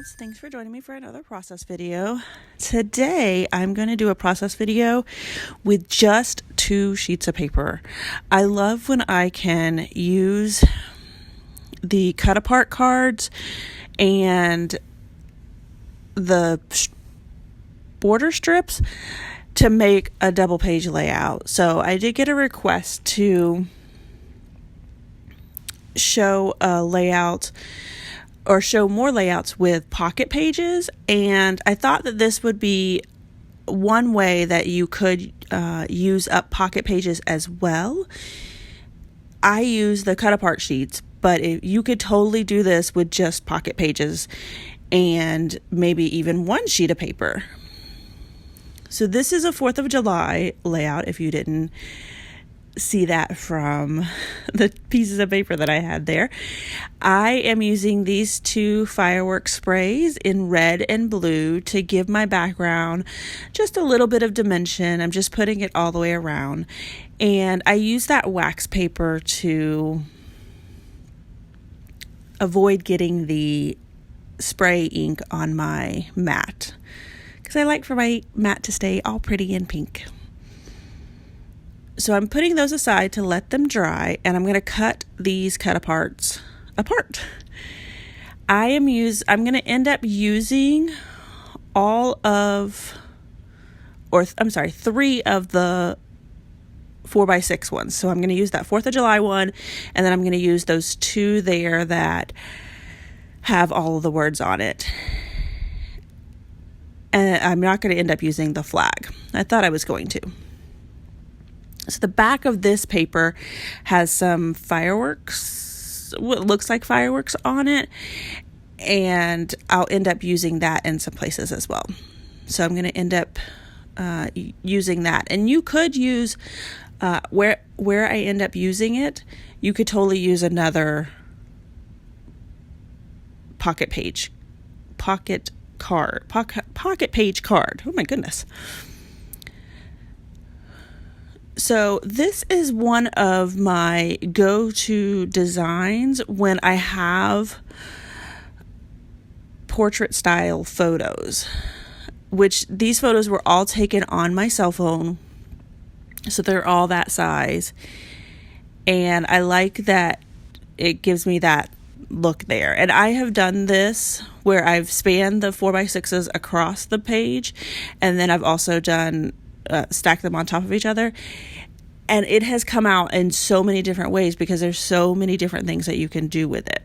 loves, thanks for joining me for another process video. Today I'm going to do a process video with just 2 sheets of paper. I love when I can use the cut apart cards and the border strips to make a double page layout. So I did get a request to show a layout or show more layouts with pocket pages, and I thought that this would be one way that you could use up pocket pages as well. I use the cut apart sheets, but you could totally do this with just pocket pages and maybe even 1 sheet of paper. So this is a 4th of July layout, if you didn't see that from the pieces of paper that I had there. I am using these 2 fireworks sprays in red and blue to give my background just a little bit of dimension. I'm just putting it all the way around. And I use that wax paper to avoid getting the spray ink on my mat, because I like for my mat to stay all pretty and pink. So I'm putting those aside to let them dry, and I'm going to cut these cut aparts apart. I'm going to end up using 3 of the 4x6 ones. So I'm going to use that 4th of July one, and then I'm going to use those 2 there that have all of the words on it. And I'm not going to end up using the flag. I thought I was going to. So the back of this paper has some fireworks, what looks like fireworks on it, and I'll end up using that in some places as well. So I'm going to end up using that. And you could use, where I end up using it, you could totally use another pocket page card. Oh my goodness. So this is one of my go-to designs when I have portrait style photos, which these photos were all taken on my cell phone. So they're all that size. And I like that it gives me that look there. And I have done this where I've spanned the 4x6s across the page, and then I've also done stack them on top of each other, and it has come out in so many different ways because there's so many different things that you can do with it.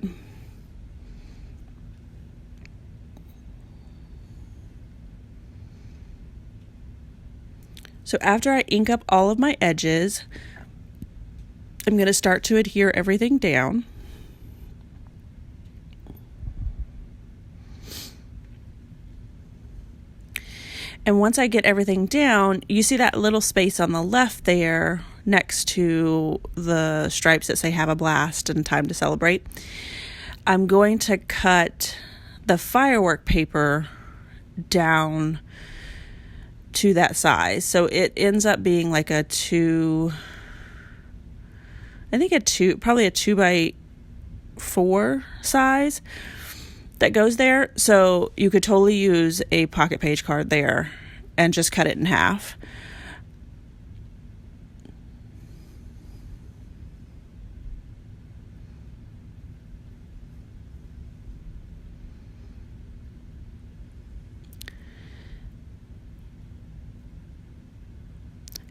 So after I ink up all of my edges, I'm going to start to adhere everything down. And once I get everything down, you see that little space on the left there next to the stripes that say "Have a Blast" and "Time to Celebrate." I'm going to cut the firework paper down to that size. So it ends up being like probably a 2x4 size that goes there. So you could totally use a pocket page card there and just cut it in half.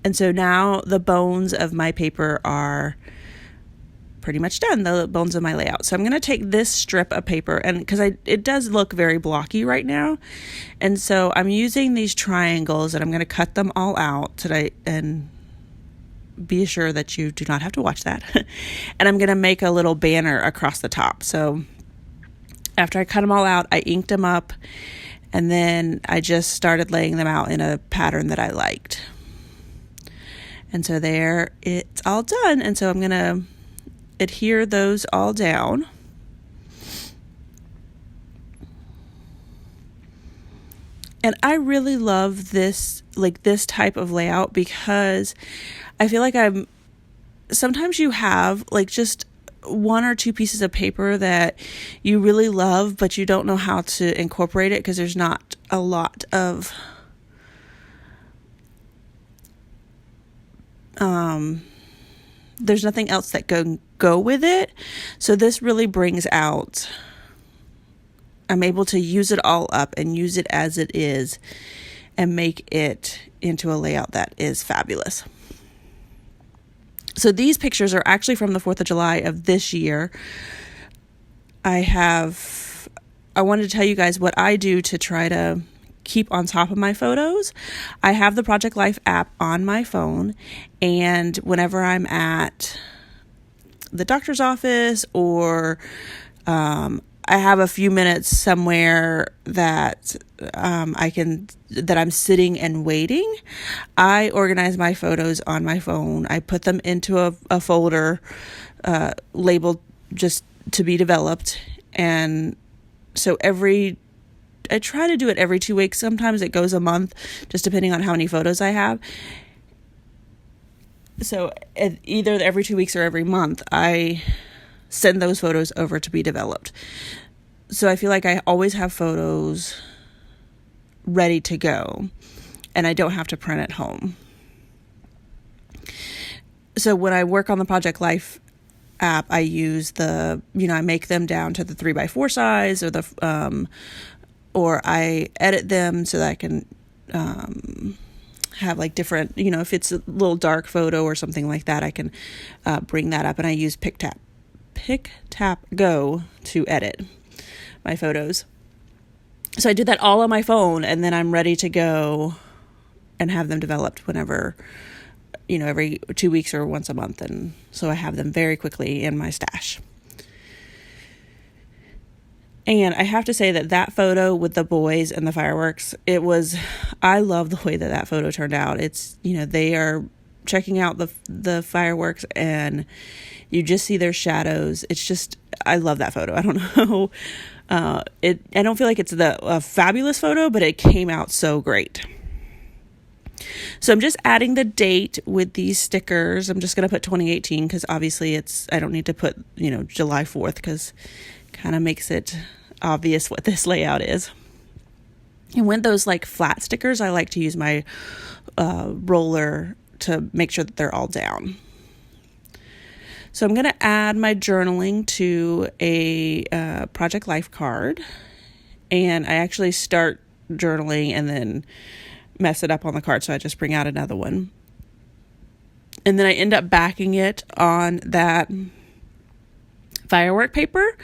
And so now the bones of my paper are pretty much done, the bones of my layout. So I'm going to take this strip of paper, and because it does look very blocky right now, and so I'm using these triangles, and I'm going to cut them all out today, and be assured that you do not have to watch that. And I'm going to make a little banner across the top. So after I cut them all out, I inked them up, and then I just started laying them out in a pattern that I liked. And so there, it's all done. And so I'm going to adhere those all down. And I really love this type of layout because I feel like sometimes you have just one or two pieces of paper that you really love, but you don't know how to incorporate it because there's not a lot of there's nothing else that go with it. So this really brings out, I'm able to use it all up and use it as it is and make it into a layout that is fabulous. So these pictures are actually from the 4th of July of this year. I wanted to tell you guys what I do to try to keep on top of my photos. I have the Project Life app on my phone, and whenever I'm at the doctor's office or I have a few minutes somewhere that I'm sitting and waiting, I organize my photos on my phone. I put them into a folder labeled just to be developed, and so I try to do it every 2 weeks. Sometimes it goes a month, just depending on how many photos I have. So either every 2 weeks or every month, I send those photos over to be developed. So I feel like I always have photos ready to go, and I don't have to print at home. So when I work on the Project Life app, I use I make them down to the 3x4 size, or I edit them so that I can have like different, if it's a little dark photo or something like that, I can bring that up, and I use Pick Tap Go to edit my photos. So I do that all on my phone, and then I'm ready to go and have them developed whenever, every 2 weeks or once a month. And so I have them very quickly in my stash. And I have to say that photo with the boys and the fireworks, I love the way that photo turned out. It's, they are checking out the fireworks and you just see their shadows. It's just, I love that photo. I don't know. I don't feel like it's a fabulous photo, but it came out so great. So I'm just adding the date with these stickers. I'm just going to put 2018 because obviously I don't need to put, July 4th because it kind of makes it obvious what this layout is. And with those like flat stickers, I like to use my roller to make sure that they're all down. So I'm going to add my journaling to a Project Life card, and I actually start journaling and then mess it up on the card, so I just bring out another one. And then I end up backing it on that firework paper.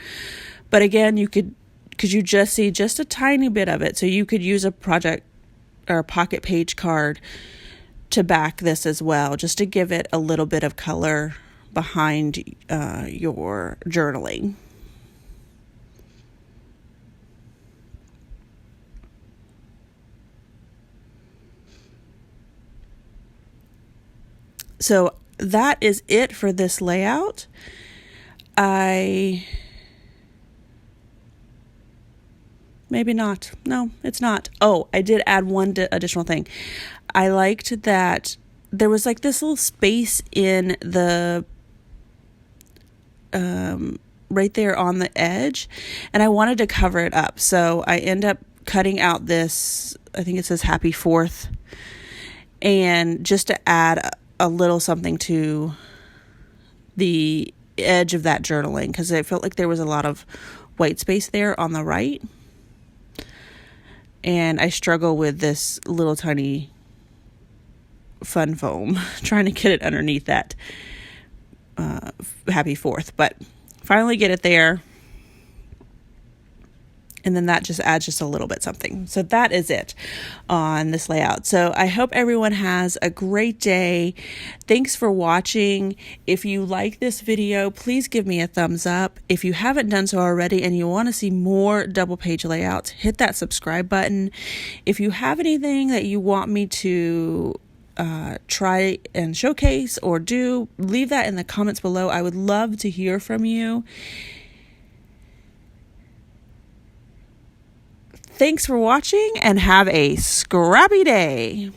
But again, because you just see just a tiny bit of it, so you could use a project or a pocket page card to back this as well, just to give it a little bit of color behind your journaling. So that is it for this layout. Maybe not. No, it's not. Oh, I did add one additional thing. I liked that there was like this little space in the right there on the edge, and I wanted to cover it up. So I end up cutting out this, I think it says Happy 4th, and just to add a little something to the edge of that journaling, because I felt like there was a lot of white space there on the right. And I struggle with this little tiny fun foam, trying to get it underneath that Happy 4th. But finally get it there. And then that just adds just a little bit something. So that is it on this layout. So I hope everyone has a great day. Thanks for watching. If you like this video, please give me a thumbs up. If you haven't done so already and you want to see more double page layouts, hit that subscribe button. If you have anything that you want me to try and showcase or do, leave that in the comments below. I would love to hear from you. Thanks for watching and have a scrappy day.